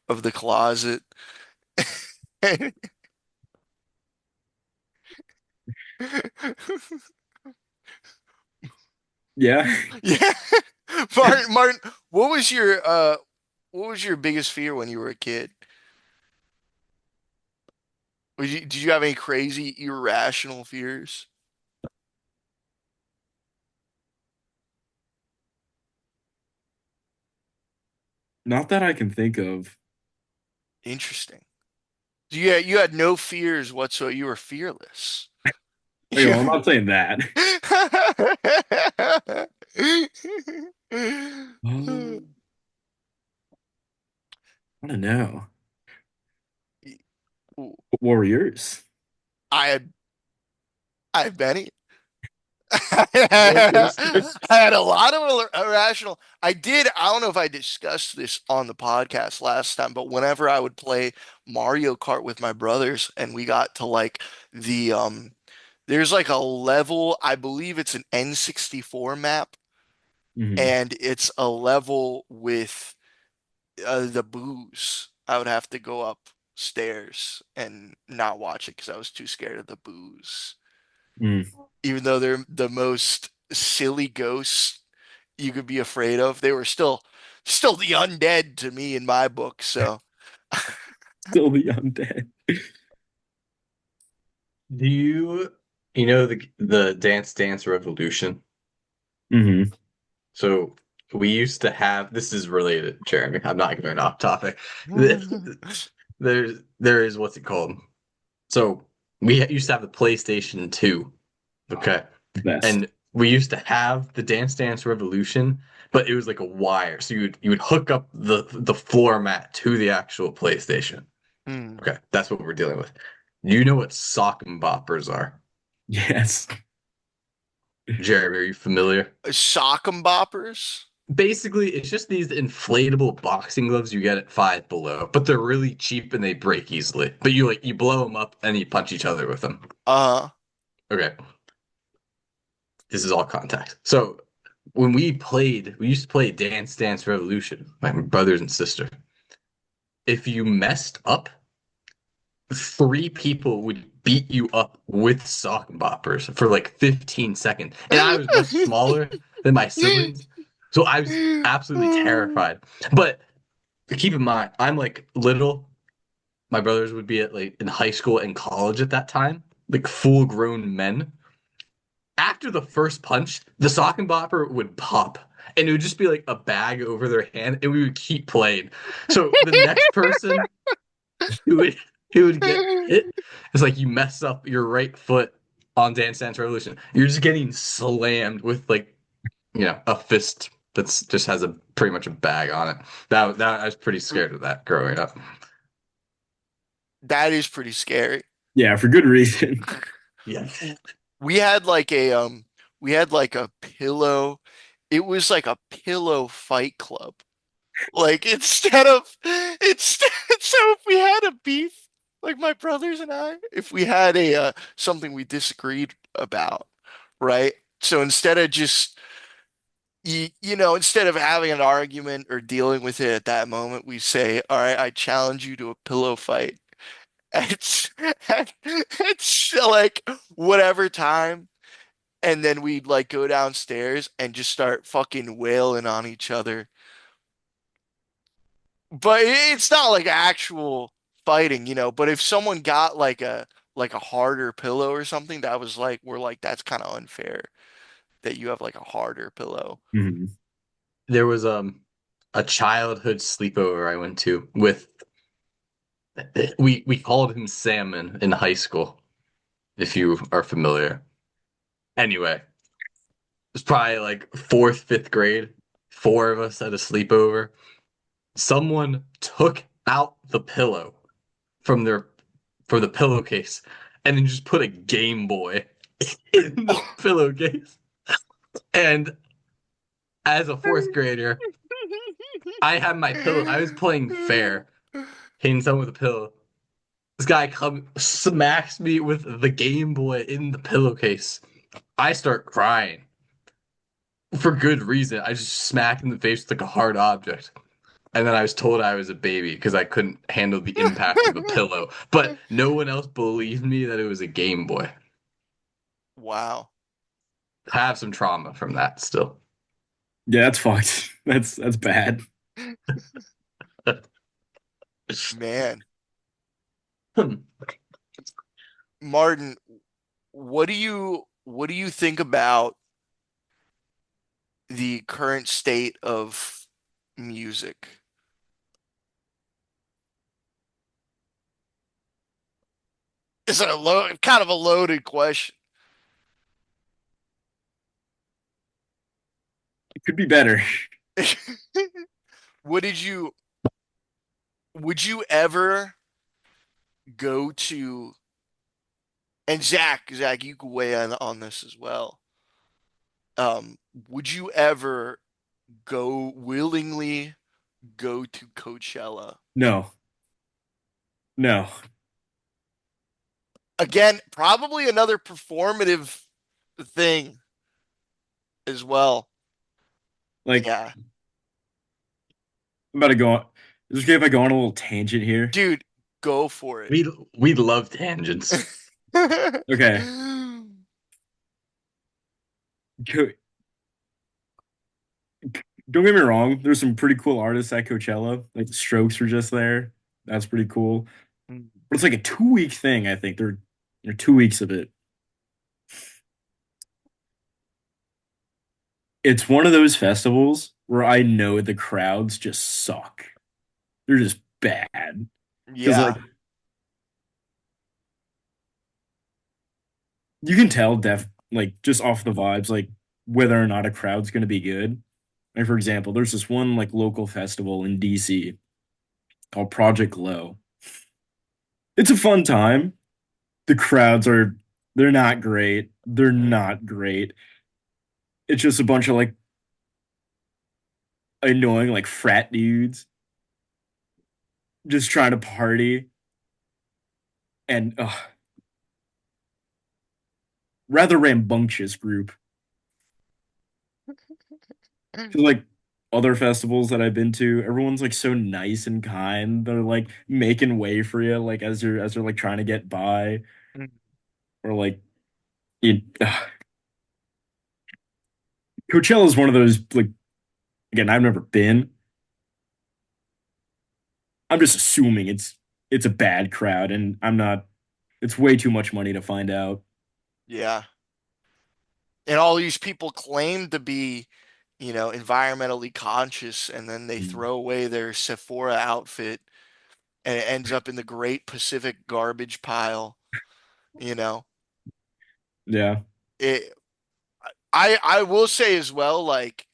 of the closet. Yeah. Yeah. Martin, what was your biggest fear when you were a kid? Did you have any crazy irrational fears? Not that I can think of. Interesting. You had no fears whatsoever. You were fearless. Okay, well, I'm not saying that. Um, I don't know. What were yours? I had I had many. Go I first. had a lot of irrational. I don't know if I discussed this on the podcast last time, but whenever I would play Mario Kart with my brothers and we got to like the there's like a level, I believe it's an N64 map, Hmm. and it's a level with the booze. I would have to go upstairs and not watch it because I was too scared of the booze. Mm. Even though they're the most silly ghosts you could be afraid of, they were still the undead to me in my book. So Still the undead. Do you know the Dance Dance Revolution? Hmm. So we used to have this is related, Jeremy. I'm not going off topic. There is what's it called? So we used to have the PlayStation 2, okay? Best. And we used to have the Dance Dance Revolution, but it was like a wire. So you would hook up the floor mat to the actual PlayStation. Hmm. Okay, that's what we're dealing with. You know what sock and boppers are? Yes. Jeremy, are you familiar? Sock'em boppers. Basically, it's just these inflatable boxing gloves you get at Five Below, but they're really cheap and they break easily. But you blow them up and you punch each other with them. Uh, Okay, this is all contact. So when we used to play Dance Dance Revolution, my brothers and sister. If you messed up, three people would beat you up with sock boppers for like 15 seconds. And I was much smaller than my siblings. So I was absolutely terrified. But keep in mind, I'm like little. My brothers would be at like in high school and college at that time, like full grown men. After the first punch, the sock and bopper would pop. And it would just be like a bag over their hand, and we would keep playing. So the next person who would who would get hit, it's like you mess up your right foot on Dance Dance Revolution. You're just getting slammed with like a fist that's just has a pretty much a bag on it. That I was pretty scared of that growing up. that is pretty scary. Yeah, for good reason. Yeah. We had like a pillow. It was like a pillow fight club. Like instead, so if we had a beef, like my brothers and I, if we had a something we disagreed about, right? So instead of just instead of having an argument or dealing with it at that moment, we say, all right, I challenge you to a pillow fight. It's it's like whatever time, and then we'd like go downstairs and just start fucking wailing on each other. But it's not like actual fighting, but if someone got like a harder pillow or something, that was like we're like that's kind of unfair that you have like a harder pillow. Mhm. There was a childhood sleepover I went to with we called him Salmon in high school, if you are familiar. Anyway, it was probably like fourth, fifth grade. Four of us at a sleepover. Someone took out the pillow from their from the pillowcase and then just put a Game Boy in the pillowcase. And as a fourth grader, I had my pillow. I was playing fair, hitting someone with a pillow. This guy comes, smacks me with the Game Boy in the pillowcase. I start crying for good reason. I just smacked in the face with like a hard object. And then I was told I was a baby because I couldn't handle the impact of a pillow. But no one else believed me that it was a Game Boy. Wow, I have some trauma from that still. Yeah, that's fucked. That's bad. man. Martin, what do you think about the current state of music? It's kind of a loaded question. It could be better. What did you would you ever go to, and Zach, you can weigh in on this as well. Um, would you ever go willingly go to Coachella? No, no. Again, probably another performative thing as well. Like, Yeah. I'm about to go on. Is it okay if I go on a little tangent here? Dude, go for it. We love tangents. Okay. Go- Don't get me wrong. There's some pretty cool artists at Coachella. Like the Strokes were just there. That's pretty cool. But it's like a 2 week thing, I think. They're 2 weeks of it. It's one of those festivals where I know the crowds just suck. They're just bad. Because like Yeah. you can tell like just off the vibes, like whether or not a crowd's gonna be good. Like for example, there's this one like local festival in DC called Project Low. It's a fun time. The crowds are they're not great. They're not great. It's just a bunch of like annoying like frat dudes just trying to party and rather rambunctious group. 'Cause, like other festivals that I've been to, everyone's like so nice and kind. They're like making way for you, like as you're like trying to get by, or like it. Coachella is one of those like again, I've never been. I'm just assuming it's a bad crowd, and I'm not. It's way too much money to find out. Yeah. And all these people claim to be, environmentally conscious, and then they Mm. throw away their Sephora outfit and it ends up in the Great Pacific garbage pile, you know. Yeah, It I will say as well, like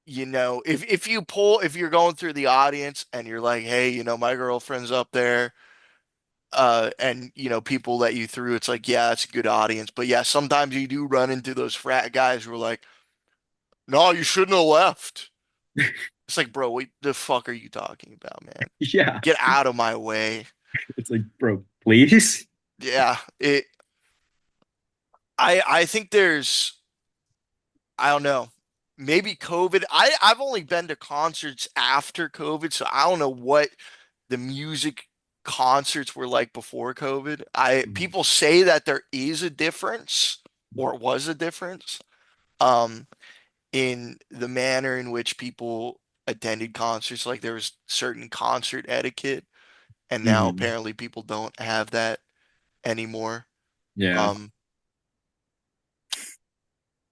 if you're going through the audience and you're like, hey, my girlfriend's up there, and people let you through, it's like, yeah, it's a good audience. But yeah, sometimes you do run into those frat guys who are like, no, you shouldn't have left. It's like, bro, what the fuck are you talking about, man? yeah. Get out of my way. It's like, bro, please. Yeah, I think there's I don't know. Maybe COVID. I've only been to concerts after COVID, so I don't know what the music concerts were like before COVID. I Mhm. people say that there is a difference or was a difference um in the manner in which people attended concerts. Like there was certain concert etiquette, and now Mhm. apparently people don't have that anymore. Yeah. Um,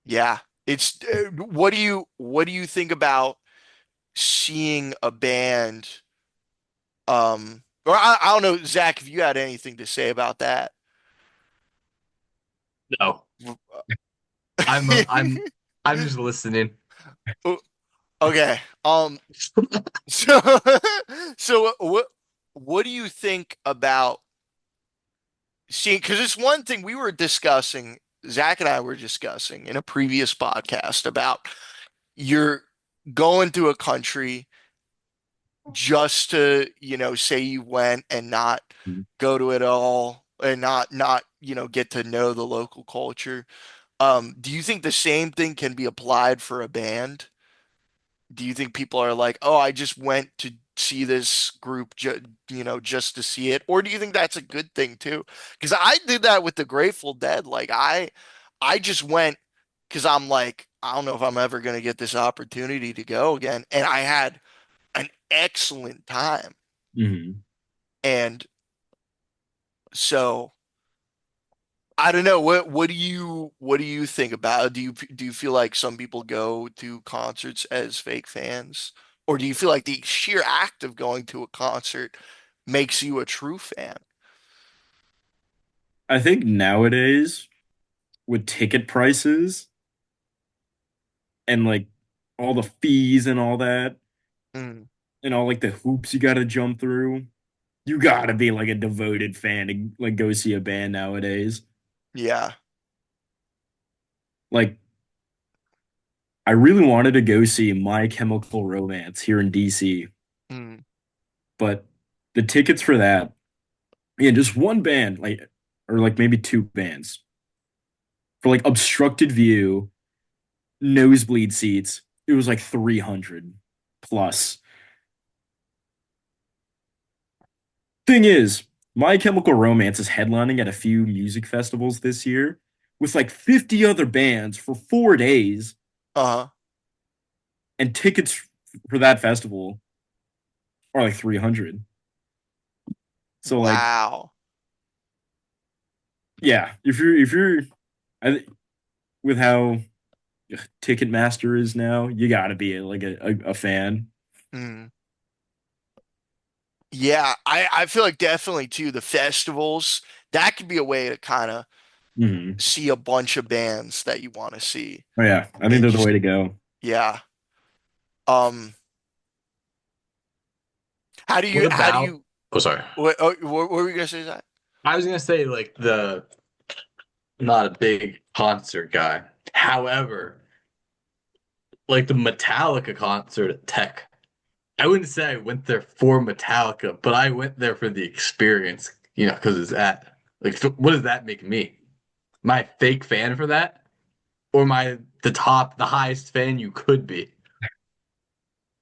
yeah, it's what do you think about seeing a band? Or I don't know, Zach, if you had anything to say about that. No, I'm I'm just listening. Okay. So so what do you think about seeing? Because it's one thing we were discussing, Zach and I were discussing in a previous podcast about you're going to a country just to, say you went and not Mhm. go to it all and not, get to know the local culture. Do you think the same thing can be applied for a band? Do you think people are like, "Oh, I just went to see this group just to see it?" Or do you think that's a good thing too? Because I did that with the Grateful Dead. Like I just went because I'm like, I don't know if I'm ever gonna get this opportunity to go again, and I had an excellent time. Mhm. And so I don't know. What do you think about it? Do you feel like some people go to concerts as fake fans? Or do you feel like the sheer act of going to a concert makes you a true fan? I think nowadays with ticket prices and like all the fees and all that Mm, and all like the hoops you got to jump through, you got to be like a devoted fan to like go see a band nowadays. yeah. Like I really wanted to go see My Chemical Romance here in DC, Mm, but the tickets for that, yeah, just one band, like or like maybe two bands for like obstructed view, nosebleed seats. It was like 300 plus. Thing is, My Chemical Romance is headlining at a few music festivals this year with like 50 other bands for 4 days, uh-huh. and tickets for that festival are like 300. So like, Wow. yeah, if you're I, with how Ticketmaster is now, you got to be like a fan. Mm. Yeah, I feel like definitely too the festivals, that could be a way to kind of Hmm. see a bunch of bands that you want to see Oh yeah, I think and they're the just way to go. yeah. Um, how do What you how do about? you Oh, sorry. what were you gonna say, Zach? I was gonna say like the not a big concert guy. However, like the Metallica concert at Tech. I wouldn't say I went there for Metallica, but I went there for the experience, because it's at like so what does that make me? Am I a fake fan for that? Or am I the highest fan you could be?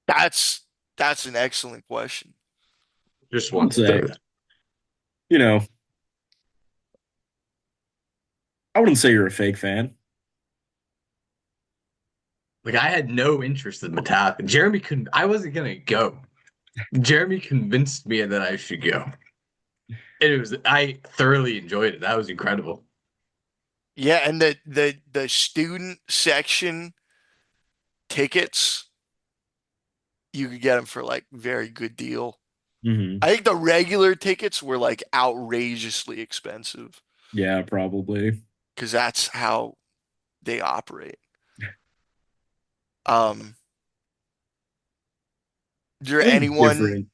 That's that's an excellent question. Just I would want to throw say, that. you know, I wouldn't say you're a fake fan. Like I had no interest in Metallica. I wasn't gonna go. Jeremy convinced me that I should go. I thoroughly enjoyed it. That was incredible. Yeah, and the student section tickets, you could get them for like very good deal. Hmm. I think the regular tickets were like outrageously expensive Yeah, probably. because that's how they operate. Um, is there I think it's anyone different.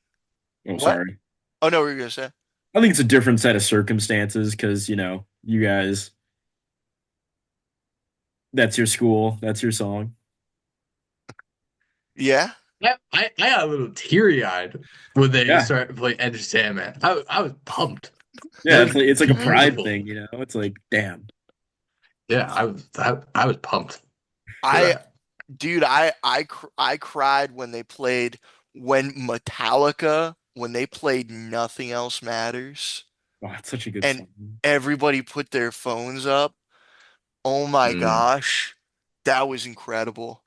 Oh, what? sorry. Oh no, what were you gonna say? I think it's a different set of circumstances because, you guys, that's your school, that's your song. Yeah. I got a little teary eyed when they Yeah. started playing Enter Sandman. I was pumped. That Yeah, was it's like a pride beautiful. thing. It's like, damn. Yeah, I was pumped. I dude, I cried when they played when they played Nothing Else Matters Oh, it's such a good and song. everybody put their phones up. Oh my Mm. gosh. That was incredible.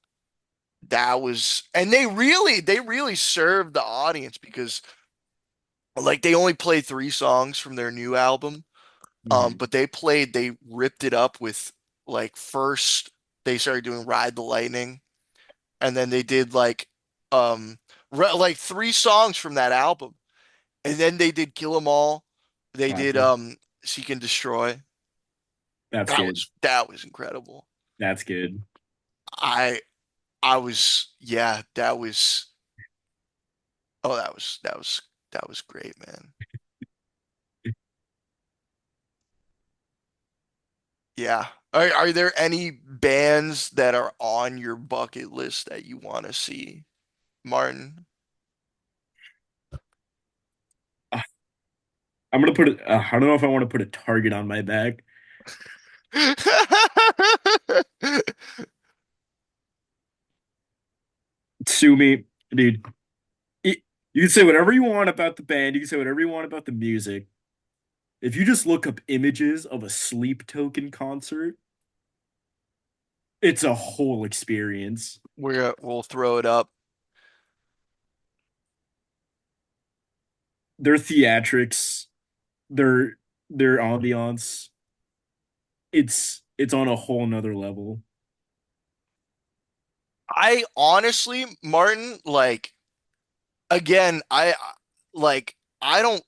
And they really served the audience because like they only played three songs from their new album. Mhm. But they ripped it up with like first they started doing Ride the Lightning, and then they did like three songs from that album, and then they did Kill 'Em All. They did Classic. Seek and Destroy. That's good. That was incredible. That's good. I I was yeah, that was oh that was great, man. Yeah. Are there any bands that are on your bucket list that you want to see, Martin? Uh, I'm gonna put it. I don't know if I want to put a target on my back. Sue me, dude. It, you can say whatever you want about the band. You can say whatever you want about the music. If you just look up images of a Sleep Token concert, it's a whole experience. We'll throw it up. Their theatrics, their their ambiance, it's on a whole nother level. I honestly, Martin, like again, I don't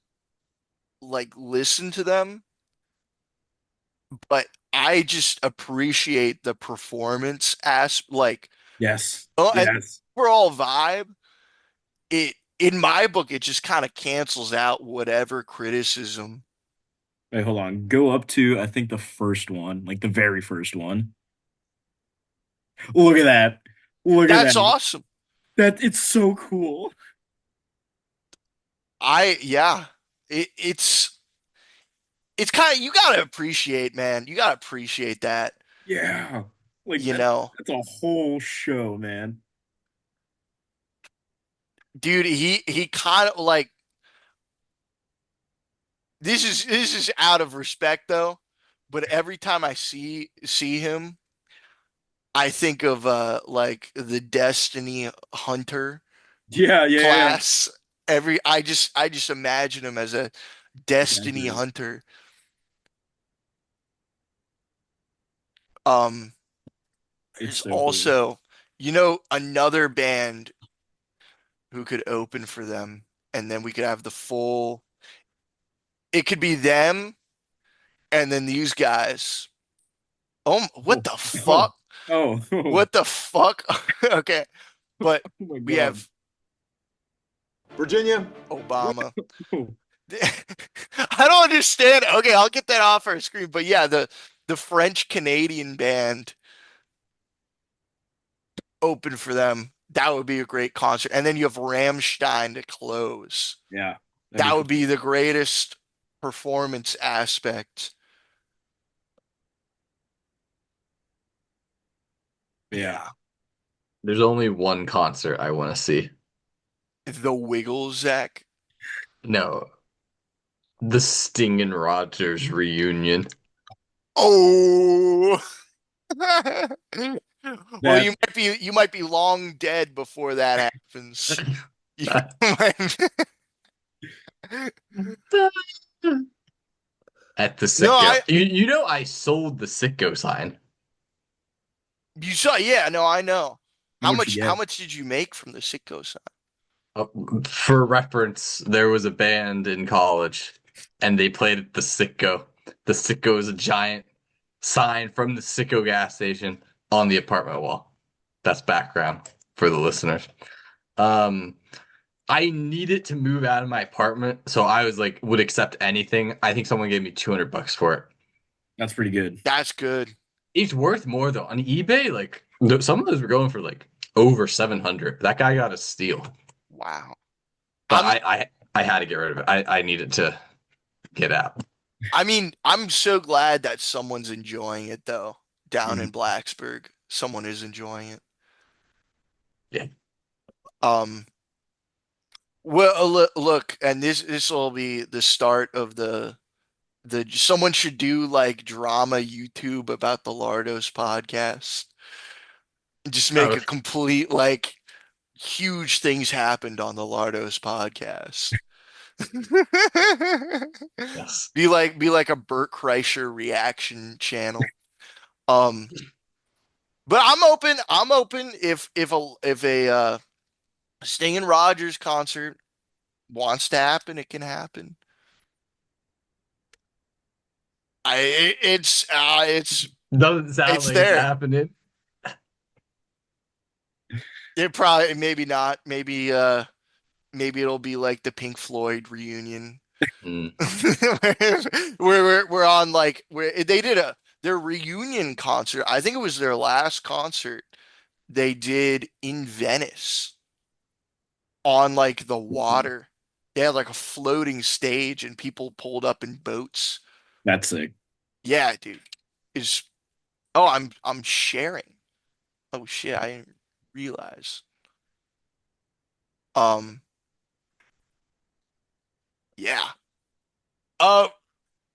like listen to them, but I just appreciate the performance as like Yes, and yes. overall vibe. It in my book, it just kind of cancels out whatever criticism. Wait, hold on. Go up to I think the first one, like the very first one. Look at that. Look at That's that. awesome. That it's so cool. Yeah, it's kind of you gotta appreciate, man. You gotta appreciate that, Yeah. Like you that know, that's a whole show, man. dude. He kind of like this is out of respect though, but every time I see him, I think of like the Destiny Hunter Yeah, yeah, yeah. class. I just imagine him as a Destiny Exactly. Hunter. Um, It's there's so cool. also, another band who could open for them, and then we could have the full. It could be them, and then these guys. Oh, what Oh, the oh, fuck? oh, oh, What the fuck? Okay, but oh my we God. have Virginia, we Obama. Oh, I don't understand. Okay, I'll get that off our screen. But yeah, the French Canadian band open for them. That would be a great concert. And then you have Rammstein to close. yeah. That'd be That cool. would be the greatest performance aspect. Yeah. Yeah. There's only one concert I want to see. The Wiggles, Zach. No, the Sting and Rogers reunion. Oh. Well, That you might be long dead before that happens. You might- At the No, Sitco. You know I sold the Sitco sign. you saw, yeah, no, I know. how much you How get? much did you make from the Sitco sign? Uh, For reference, there was a band in college and they played at the Sitco. The Sitco is a giant sign from the Sitco gas station on the apartment wall. That's background for the listeners. Um, I needed to move out of my apartment, so I was like, would accept anything. I think someone gave me 200 bucks for it. That's pretty good. That's good. It's worth more though. On eBay, like some of those were going for like over 700. That guy got a steal. Wow. But I'm I had to get rid of it. I needed to get out. I mean, I'm so glad that someone's enjoying it though down Mhm. in Blacksburg. someone is enjoying it. Yeah. Um, well, look, and this will be the start of the someone should do like drama YouTube about the Lardos podcast. Just make Oh, a complete like huge things happened on the Lardos podcast. yes. Be like a Bert Kreischer reaction channel. Um, but I'm open if a Sting and Rogers concert wants to happen, it can happen. It's Doesn't sound it's like it's there. happening. It probably maybe not. Maybe it'll be like the Pink Floyd reunion. Mm. We're on like where they did their reunion concert. I think it was their last concert they did in Venice on like the water. They had like a floating stage and people pulled up in boats. That's sick. Yeah, dude. Is oh, I'm sharing. Oh shit, I didn't realize. Um, yeah. Uh,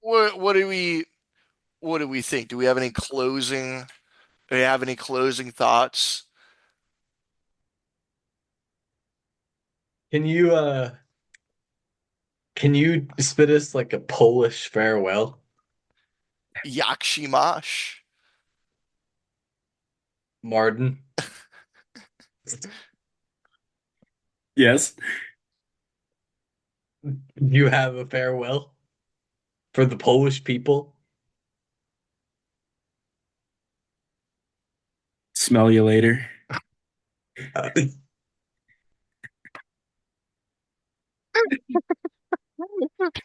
what do we think? Do we have any closing? Do we have any closing thoughts? Can you can you spit us like a Polish farewell? Yakshimash. Martin, Yes. you have a farewell for the Polish people? Smell you later. Uh,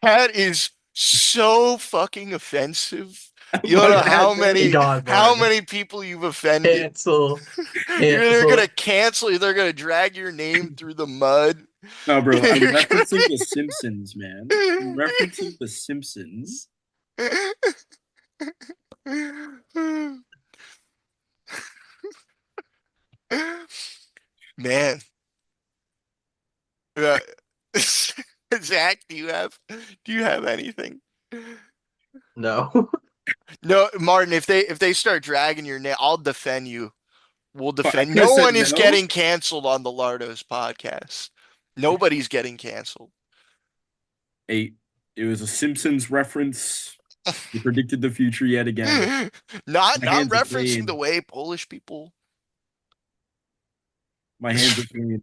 That is so fucking offensive. You don't What know how happened? many God, how Martin. many people you've offended. Cancel. They're gonna Cancel. cancel. They're gonna drag your name through the mud. No, bro, I'm You're referencing The Simpsons, man. I'm referencing The Simpsons. gonna- Man, uh, Zach, do you have anything? No. No, Martin. If they start dragging your name, I'll defend you. We'll But I defend. could have No said one is no. getting canceled on the Lardos podcast. Nobody's getting canceled. Eight. It was a Simpsons reference. You predicted the future yet again. Not My not hands are referencing the clean. way Polish people. My hands are clean.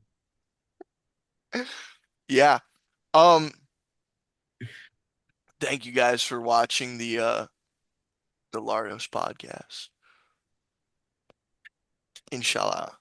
Yeah. Thank you guys for watching the Lardos podcast. Inshallah.